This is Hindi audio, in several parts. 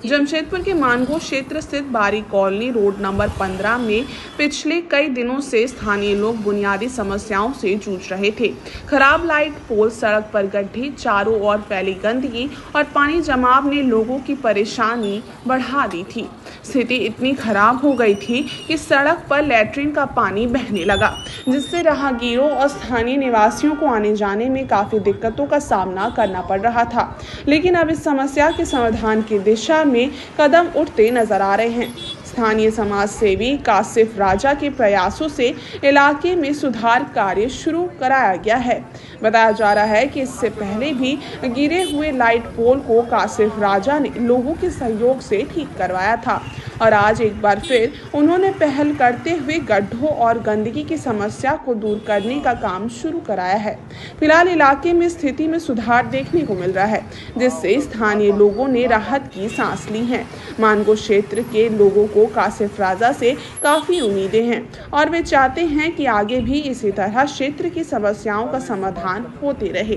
जमशेदपुर के मानगो क्षेत्र स्थित बारी कॉलोनी रोड नंबर 15 में पिछले कई दिनों से स्थानीय लोग बुनियादी समस्याओं से जूझ रहे थे। खराब लाइट पोल, सड़क पर गड्ढे, चारों ओर फैली गंदगी और पानी जमाव ने लोगों की परेशानी बढ़ा दी थी। स्थिति इतनी खराब हो गई थी कि सड़क पर लैट्रिन का पानी बहने लगा, जिससे राहगीरों और स्थानीय निवासियों को आने जाने में काफी दिक्कतों का सामना करना पड़ रहा था। लेकिन अब इस समस्या के समाधान की दिशा में कदम उठते नजर आ रहे हैं। स्थानीय समाज सेवी कासिफ राजा के प्रयासों से इलाके में सुधार कार्य शुरू कराया गया है। बताया जा रहा है कि इससे पहले भी गिरे हुए लाइट पोल को कासिफ राजा ने लोगों के सहयोग से ठीक करवाया था और आज एक बार फिर उन्होंने पहल करते हुए गड्ढों और गंदगी की समस्या को दूर करने का काम शुरू कराया है। फिलहाल इलाके में स्थिति में सुधार देखने को मिल रहा है, जिससे स्थानीय लोगों ने राहत की सांस ली है। मानगो क्षेत्र के लोगों को कासिफ राजा से काफी उम्मीदें हैं और वे चाहते हैं कि आगे भी इसी तरह क्षेत्र की समस्याओं का समाधान होते रहे।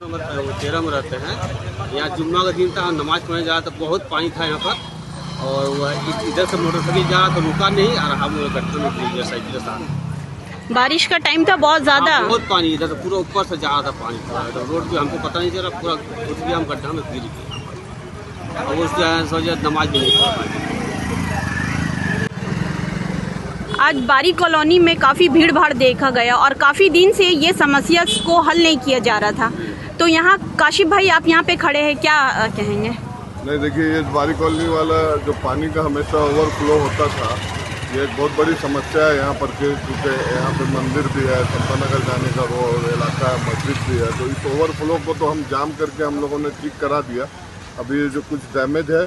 तेरह में रहते हैं, यहाँ जुम्मा का दिन था, नमाज पढ़ने जा रहा था, बहुत पानी था यहाँ पर और वह इधर से मोटरसाइकिल जा रहा तो रुका नहीं और हम गड्ढे में गिर गया साइकिल के साथ। बारिश का टाइम था, बहुत ज्यादा बहुत पानी इधर पूरा ऊपर से जा रहा था पानी था, रोड पे हमको पता नहीं चला, पूरा उठ गया, हम गड्ढा में गिर गए और उसके वजह नमाज भी नहीं पढ़ पाए। आज बारी कॉलोनी में काफी भीड़ भाड़ देखा गया और काफी दिन से ये समस्या को हल नहीं किया जा रहा था। तो यहाँ काशिफ भाई, आप यहाँ पे खड़े हैं, क्या कहेंगे? नहीं, देखिए, ये बारी कॉलोनी वाला जो पानी का हमेशा ओवरफ्लो होता था, ये एक बहुत बड़ी समस्या है यहाँ पर, क्योंकि यहाँ पे मंदिर भी है, संतानगर जाने का रोड इलाका, मस्जिद भी है। तो इस ओवरफ्लो को तो हम जाम करके हम लोगों ने ठीक करा दिया। अभी जो कुछ डैमेज है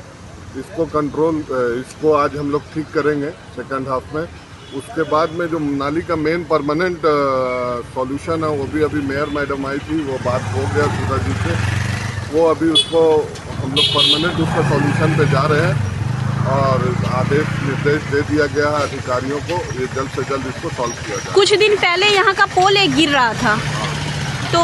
इसको आज हम लोग ठीक करेंगे सेकेंड हाफ में। उसके बाद में जो नाली का मेन परमानेंट सॉल्यूशन है, वो भी अभी मेयर मैडम आई थी, वो बात हो गया सुधा जी से, वो अभी उसको हम लोग परमानेंट उसका सॉल्यूशन पे जा रहे हैं और आदेश निर्देश दे दिया गया है अधिकारियों को, ये जल्द से जल्द इसको सॉल्व किया जाए। कुछ दिन पहले यहाँ का पोल एक गिर रहा था, तो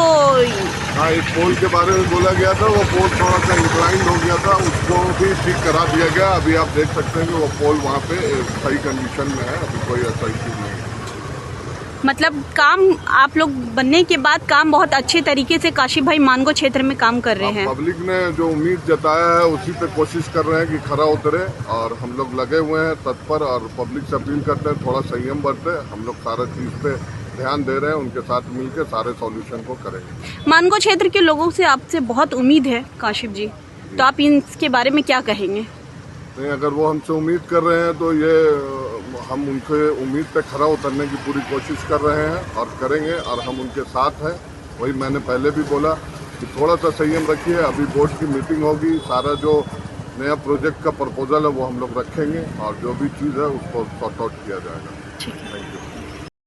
हाँ, एक पोल के बारे में बोला गया था, वो पोल थोड़ा सा इंक्लाइंड हो गया था, उसको भी ठीक करा दिया गया। अभी आप देख सकते हैं कि वो पोल वहाँ पे सही कंडीशन में है, अभी कोई ऐसा इश्यू नहीं है। मतलब काम आप लोग बनने के बाद काम बहुत अच्छे तरीके से काशिफ भाई मानगो क्षेत्र में काम कर रहे हैं। पब्लिक ने जो उम्मीद जताया है उसी पे कोशिश कर रहे हैं कि खरा उतरे और हम लोग लगे हुए हैं तत्पर और पब्लिक से अपील करते हैं थोड़ा संयम बरते। हम लोग सारा चीज़ पे ध्यान दे रहे हैं, उनके साथ मिलकर सारे सॉल्यूशन को करेंगे। मानगो क्षेत्र के लोगों से आपसे बहुत उम्मीद है काशिफ जी, तो आप इसके बारे में क्या कहेंगे? नहीं, अगर वो हमसे उम्मीद कर रहे हैं तो ये हम उनके उम्मीद पे खरा उतरने की पूरी कोशिश कर रहे हैं और करेंगे और हम उनके साथ हैं। वही मैंने पहले भी बोला कि थोड़ा सा संयम रखिए, अभी बोर्ड की मीटिंग होगी, सारा जो नया प्रोजेक्ट का प्रपोजल है वो हम लोग रखेंगे और जो भी चीज़ है उसको सॉर्ट आउट किया जाएगा। ठीक है। Thank you.